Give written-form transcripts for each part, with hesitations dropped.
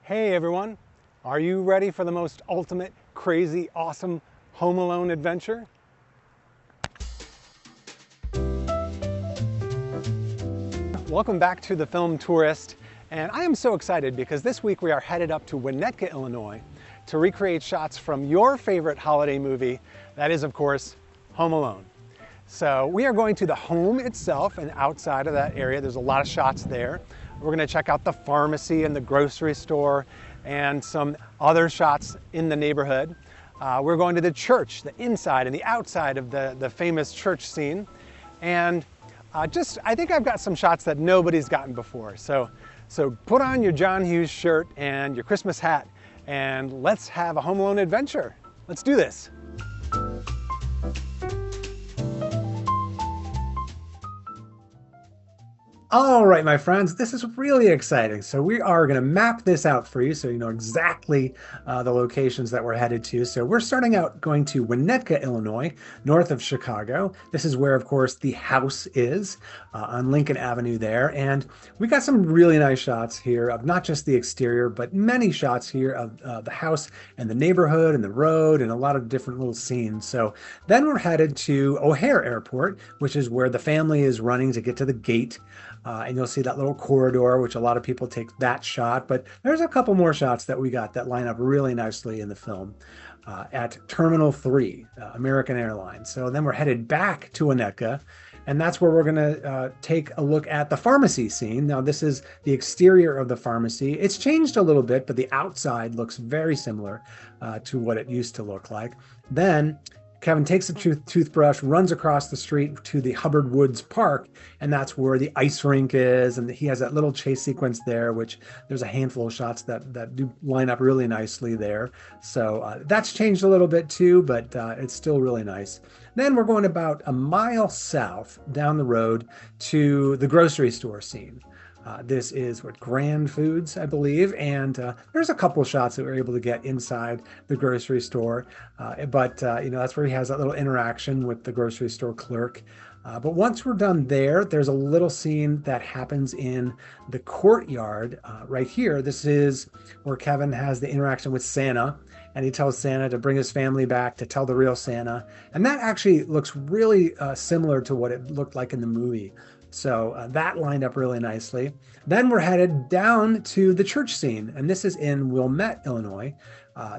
Hey everyone, are you ready for the most ultimate, crazy, awesome Home Alone adventure? Welcome back to The Film Tourist, and I am so excited because this week we are headed up to Winnetka, Illinois to recreate shots from your favorite holiday movie, that is of course, Home Alone. So we are going to the home itself, and outside of that area there's a lot of shots there. We're going to check out the pharmacy and the grocery store and some other shots in the neighborhood. We're going to the church, the inside and the outside of the famous church scene. And I think I've got some shots that nobody's gotten before. So put on your John Hughes shirt and your Christmas hat and let's have a Home Alone adventure. Let's do this. All right, my friends, this is really exciting. So we are going to map this out for you so you know exactly the locations that we're headed to. So we're starting out going to Winnetka, Illinois, north of Chicago. This is where, of course, the house is on Lincoln Avenue there. And we got some really nice shots here of not just the exterior, but many shots here of the house and the neighborhood and the road and a lot of different little scenes. So then we're headed to O'Hare Airport, which is where the family is running to get to the gate. And you'll see that little corridor, which a lot of people take that shot, but there's a couple more shots that we got that line up really nicely in the film at Terminal 3, American Airlines. So then we're headed back to Winnetka, and that's where we're gonna take a look at the pharmacy scene. Now this is the exterior of the pharmacy. It's changed a little bit, but the outside looks very similar to what it used to look like. Then Kevin takes a toothbrush, runs across the street to the Hubbard Woods Park, and that's where the ice rink is, and he has that little chase sequence there, which there's a handful of shots that do line up really nicely there. So that's changed a little bit too, but it's still really nice. Then we're going about a mile south down the road to the grocery store scene. This is what Grand Foods, I believe, and there's a couple of shots that we're able to get inside the grocery store, but you know, that's where he has that little interaction with the grocery store clerk. But once we're done there, there's a little scene that happens in the courtyard right here. This is where Kevin has the interaction with Santa, and he tells Santa to bring his family back to tell the real Santa, and that actually looks really similar to what it looked like in the movie. So that lined up really nicely. Then we're headed down to the church scene, and this is in Wilmette, Illinois.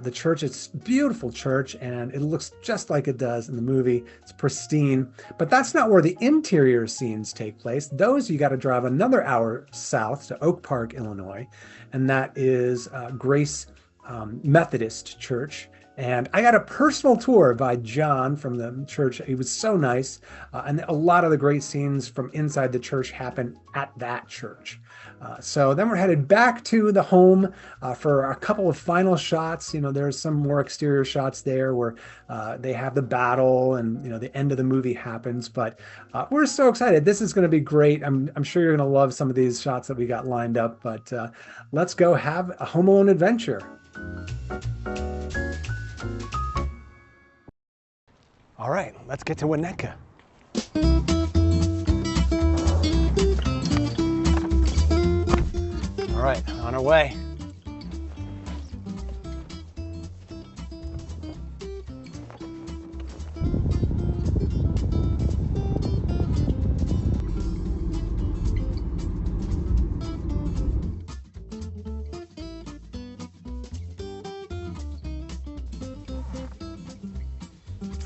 The church, it's a beautiful church, and it looks just like it does in the movie. It's pristine, but that's not where the interior scenes take place. Those you got to drive another hour south to Oak Park, Illinois, and that is Grace Methodist Church. And I got a personal tour by John from the church. He was so nice. And a lot of the great scenes from inside the church happen at that church. So then we're headed back to the home for a couple of final shots. You know, there's some more exterior shots there where they have the battle and, you know, the end of the movie happens. But we're so excited. This is going to be great. I'm sure you're going to love some of these shots that we got lined up. But let's go have a Home Alone adventure. All right, let's get to Winnetka. All right, on our way.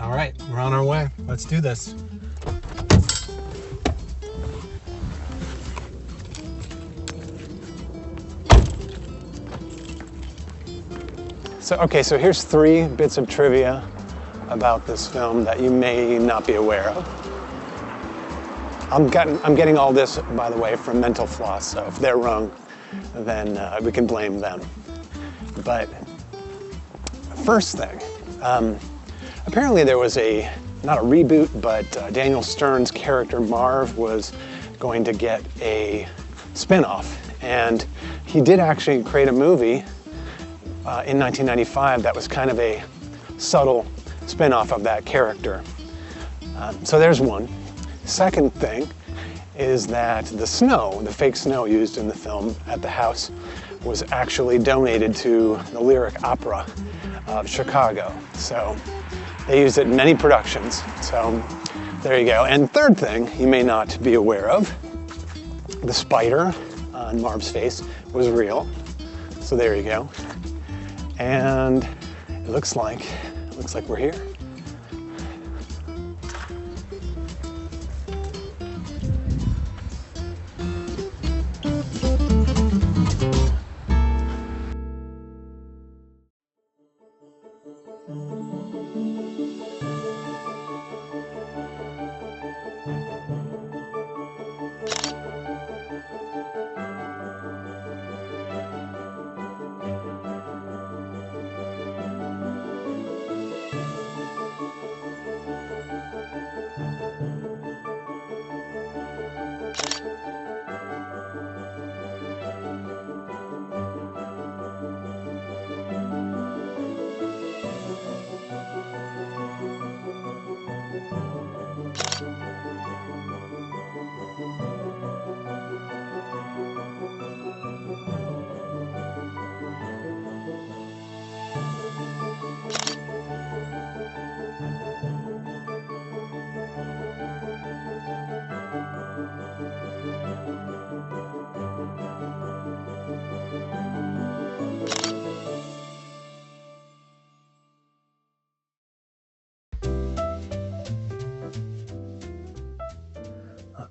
All right, we're on our way. Let's do this. So here's 3 bits of trivia about this film that you may not be aware of. I'm getting all this, by the way, from Mental Floss, so if they're wrong, then we can blame them. But first thing, apparently there was not a reboot, but Daniel Stern's character Marv was going to get a spin-off. And he did actually create a movie in 1995 that was kind of a subtle spin-off of that character. So there's one. Second thing is that the snow, the fake snow used in the film at the house, was actually donated to the Lyric Opera of Chicago. So they used it in many productions. So there you go. And third thing you may not be aware of, the spider on Marv's face was real. So there you go. And it looks like we're here.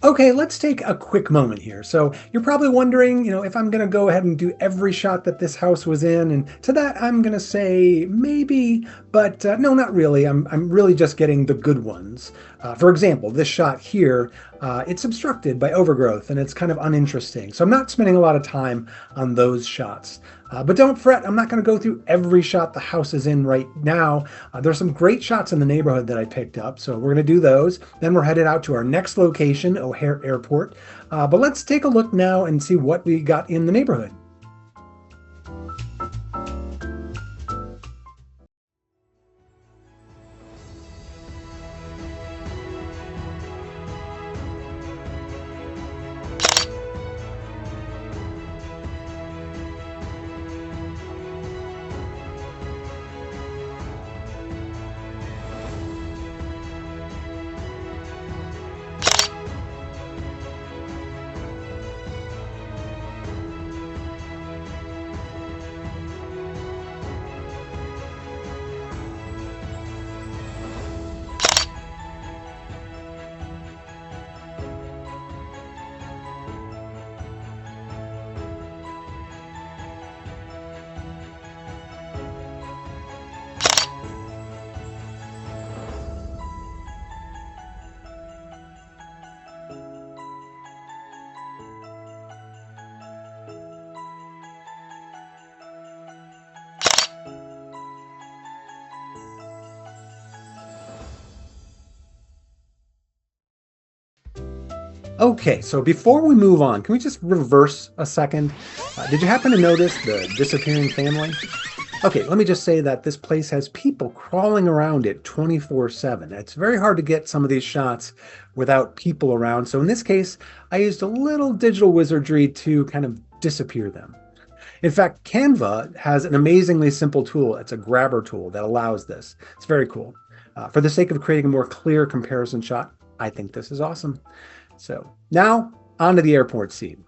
Okay, let's take a quick moment here. So you're probably wondering, if I'm going to go ahead and do every shot that this house was in, and to that I'm going to say maybe, but no, not really. I'm really just getting the good ones. For example, this shot here, it's obstructed by overgrowth and it's kind of uninteresting. So I'm not spending a lot of time on those shots. But don't fret, I'm not going to go through every shot the house is in right now. There's some great shots in the neighborhood that I picked up, so we're going to do those. Then we're headed out to our next location, O'Hare Airport. But let's take a look now and see what we got in the neighborhood. Okay, so before we move on, can we just reverse a second? Did you happen to notice the disappearing family? Okay, let me just say that this place has people crawling around it 24/7. It's very hard to get some of these shots without people around. So in this case, I used a little digital wizardry to kind of disappear them. In fact, Canva has an amazingly simple tool. It's a grabber tool that allows this. It's very cool. For the sake of creating a more clear comparison shot, I think this is awesome. So now onto the airport scene.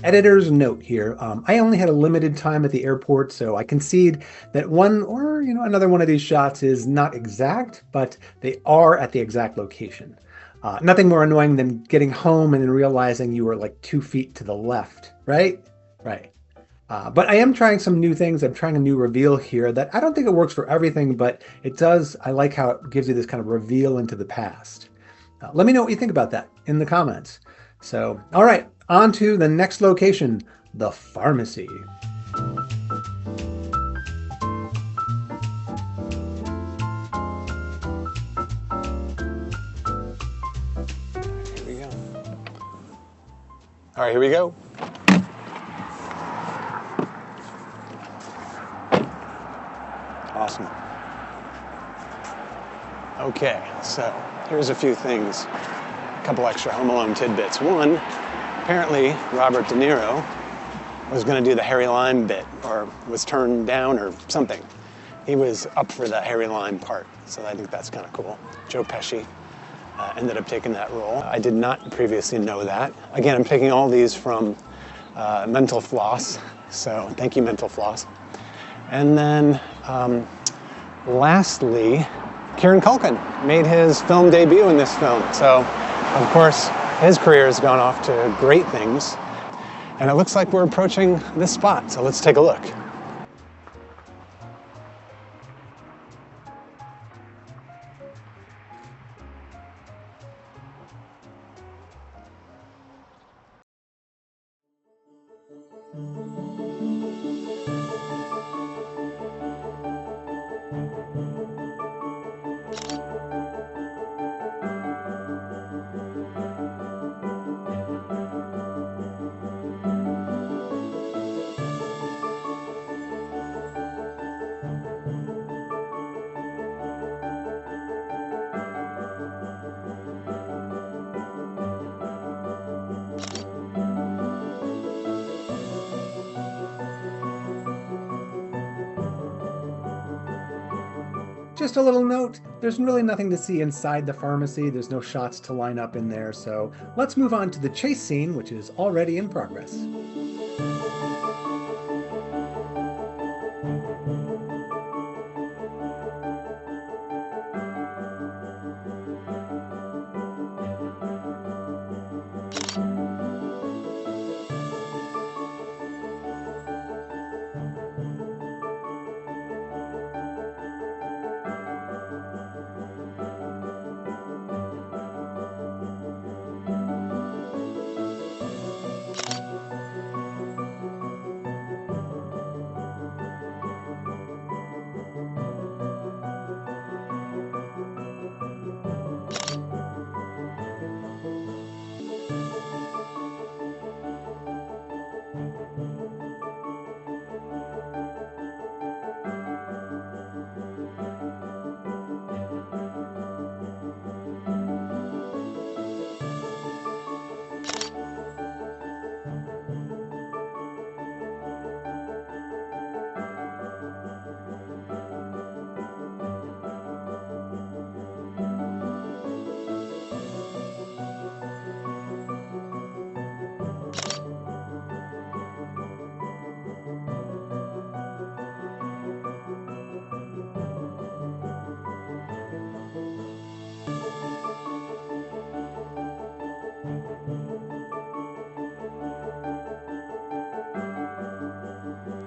Editor's note here. I only had a limited time at the airport, so I concede that one or another one of these shots is not exact, but they are at the exact location. Nothing more annoying than getting home and then realizing you were like 2 feet to the left, right? Right. But I am trying some new things. I'm trying a new reveal here that I don't think it works for everything, but it does. I like how it gives you this kind of reveal into the past. Let me know what you think about that in the comments. So, all right, on to the next location, the pharmacy. Here we go. All right, here we go. Awesome. Okay, so here's a few things. A couple extra Home Alone tidbits. One, apparently Robert De Niro was going to do the Harry Lime bit, or was turned down or something. He was up for the Harry Lime part, so I think that's kind of cool. Joe Pesci ended up taking that role. I did not previously know that. Again, I'm taking all these from Mental Floss, so thank you, Mental Floss. And then lastly, Kieran Culkin made his film debut in this film. So, of course, his career has gone off to great things. And it looks like we're approaching this spot, so let's take a look. Just a little note, there's really nothing to see inside the pharmacy. There's no shots to line up in there. So let's move on to the chase scene, which is already in progress.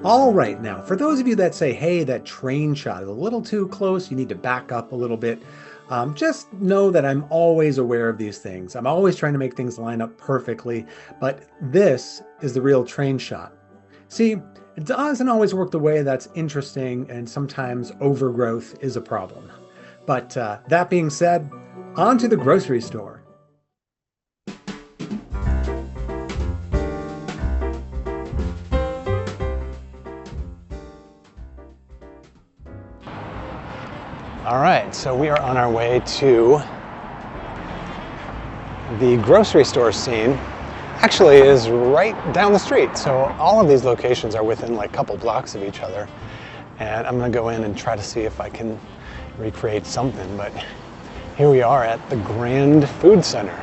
All right, now, for those of you that say, hey, that train shot is a little too close, you need to back up a little bit, just know that I'm always aware of these things. I'm always trying to make things line up perfectly, but this is the real train shot. See, it doesn't always work the way that's interesting, and sometimes overgrowth is a problem. But that being said, on to the grocery store. All right, so we are on our way to the grocery store scene. Actually is right down the street. So all of these locations are within like a couple blocks of each other. And I'm gonna go in and try to see if I can recreate something, but here we are at the Grand Food Center.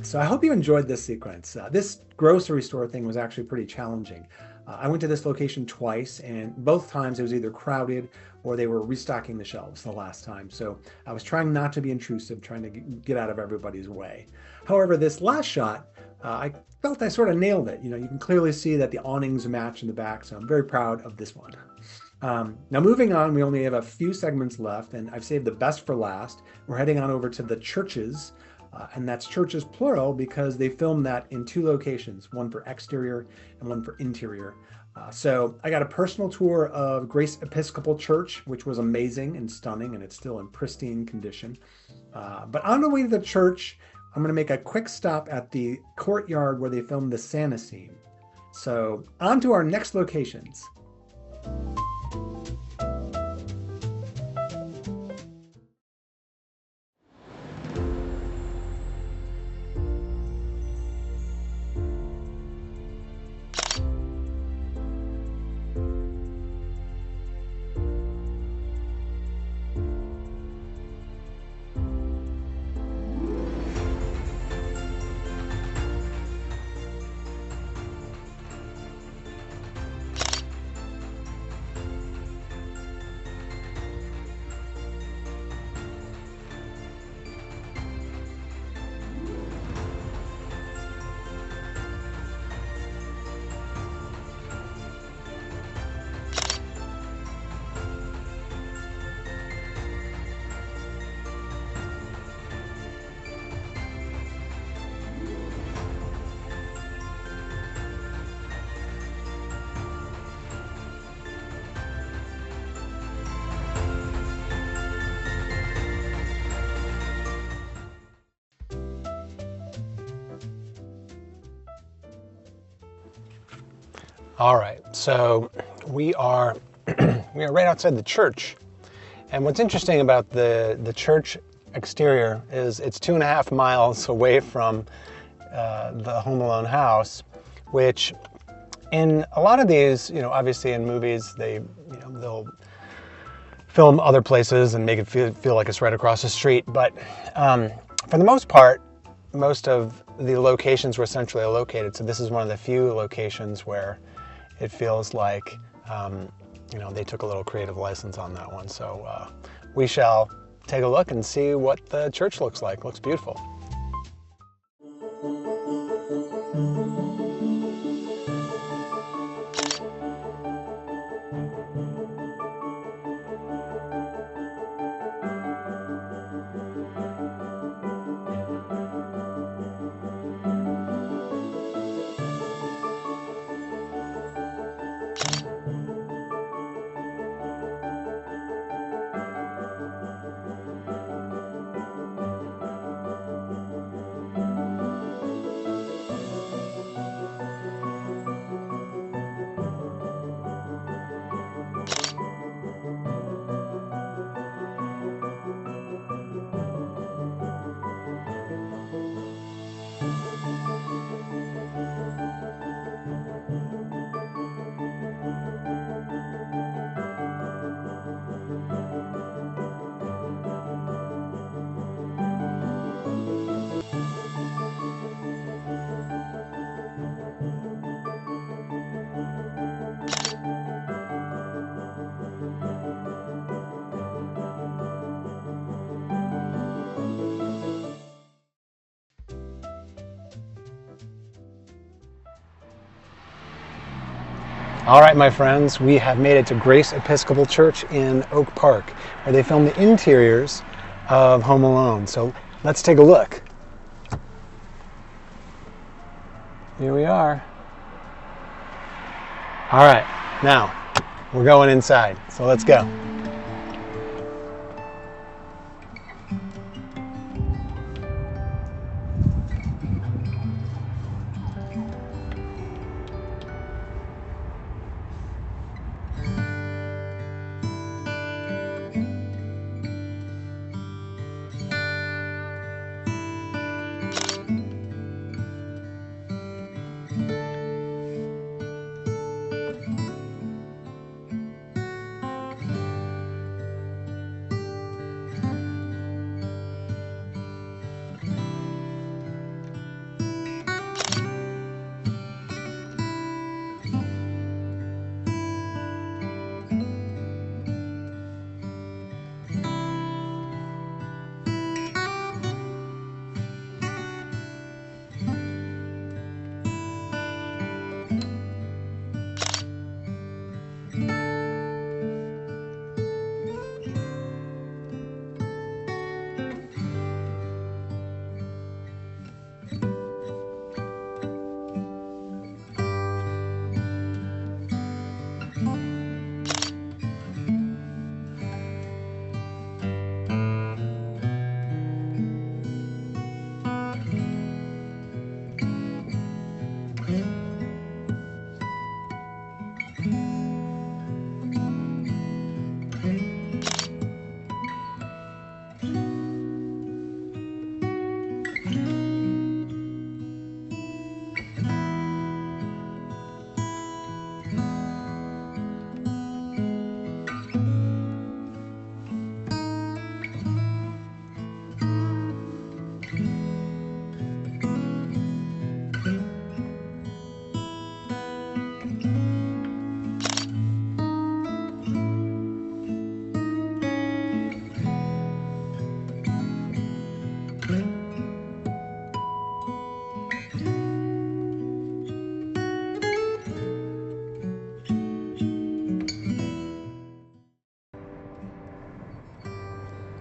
So I hope you enjoyed this sequence. This grocery store thing was actually pretty challenging. I went to this location twice, and both times it was either crowded or they were restocking the shelves the last time. So I was trying not to be intrusive, trying to get out of everybody's way. However, this last shot, I felt I sort of nailed it. You can clearly see that the awnings match in the back, so I'm very proud of this one. Now moving on, we only have a few segments left, and I've saved the best for last. We're heading on over to the churches, and that's churches plural because they filmed that in two locations, one for exterior and one for interior. So I got a personal tour of Grace Episcopal Church, which was amazing and stunning, and it's still in pristine condition. But on the way to the church, I'm going to make a quick stop at the courtyard where they filmed the Santa scene. So on to our next locations. All right, so we are we are right outside the church, and what's interesting about the church exterior is it's 2.5 miles away from the Home Alone house, which in a lot of these, obviously in movies they'll film other places and make it feel like it's right across the street, but for the most part, most of the locations were centrally located. So this is one of the few locations where it feels like, they took a little creative license on that one. So we shall take a look and see what the church looks like. Looks beautiful. All right, my friends, we have made it to Grace Episcopal Church in Oak Park, where they filmed the interiors of Home Alone. So let's take a look. Here we are. All right, now we're going inside, so let's go.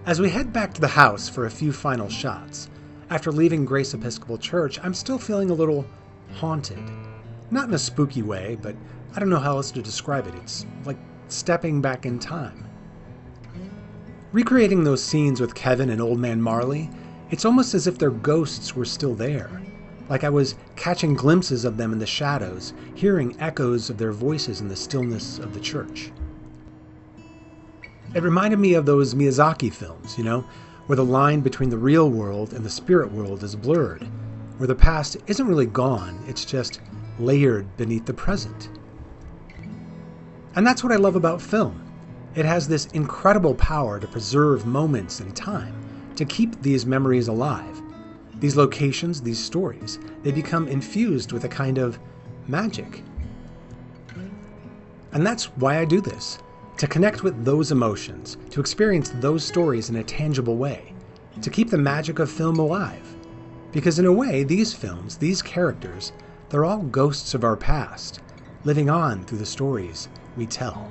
As we head back to the house for a few final shots, after leaving Grace Episcopal Church, I'm still feeling a little haunted. Not in a spooky way, but I don't know how else to describe it. It's like stepping back in time. Recreating those scenes with Kevin and Old Man Marley, it's almost as if their ghosts were still there. Like I was catching glimpses of them in the shadows, hearing echoes of their voices in the stillness of the church. It reminded me of those Miyazaki films, where the line between the real world and the spirit world is blurred, where the past isn't really gone, it's just layered beneath the present. And that's what I love about film. It has this incredible power to preserve moments in time, to keep these memories alive. These locations, these stories, they become infused with a kind of magic. And that's why I do this. To connect with those emotions, to experience those stories in a tangible way, to keep the magic of film alive. Because in a way, these films, these characters, they're all ghosts of our past, living on through the stories we tell.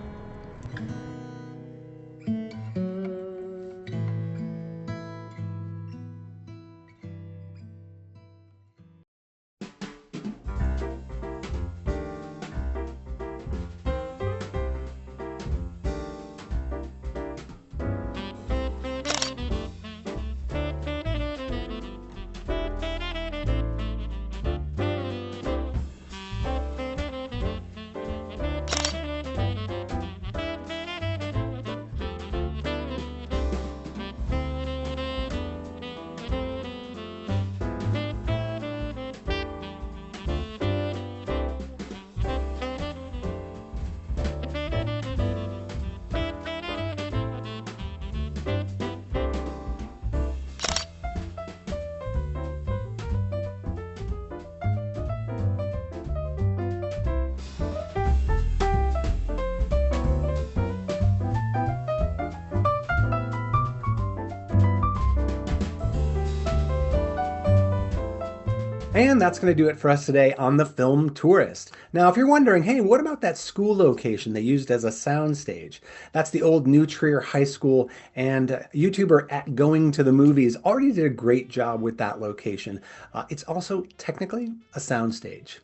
And that's going to do it for us today on The Film Tourist. Now, if you're wondering, hey, what about that school location they used as a soundstage? That's the old New Trier High School, and YouTuber at Going to the Movies already did a great job with that location. It's also technically a soundstage.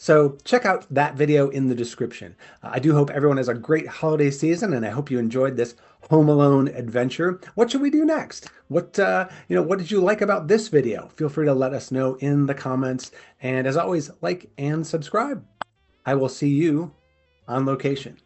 So check out that video in the description. I do hope everyone has a great holiday season, and I hope you enjoyed this Home Alone adventure. What should we do next? What did you like about this video? Feel free to let us know in the comments. And as always, like and subscribe. I will see you on location.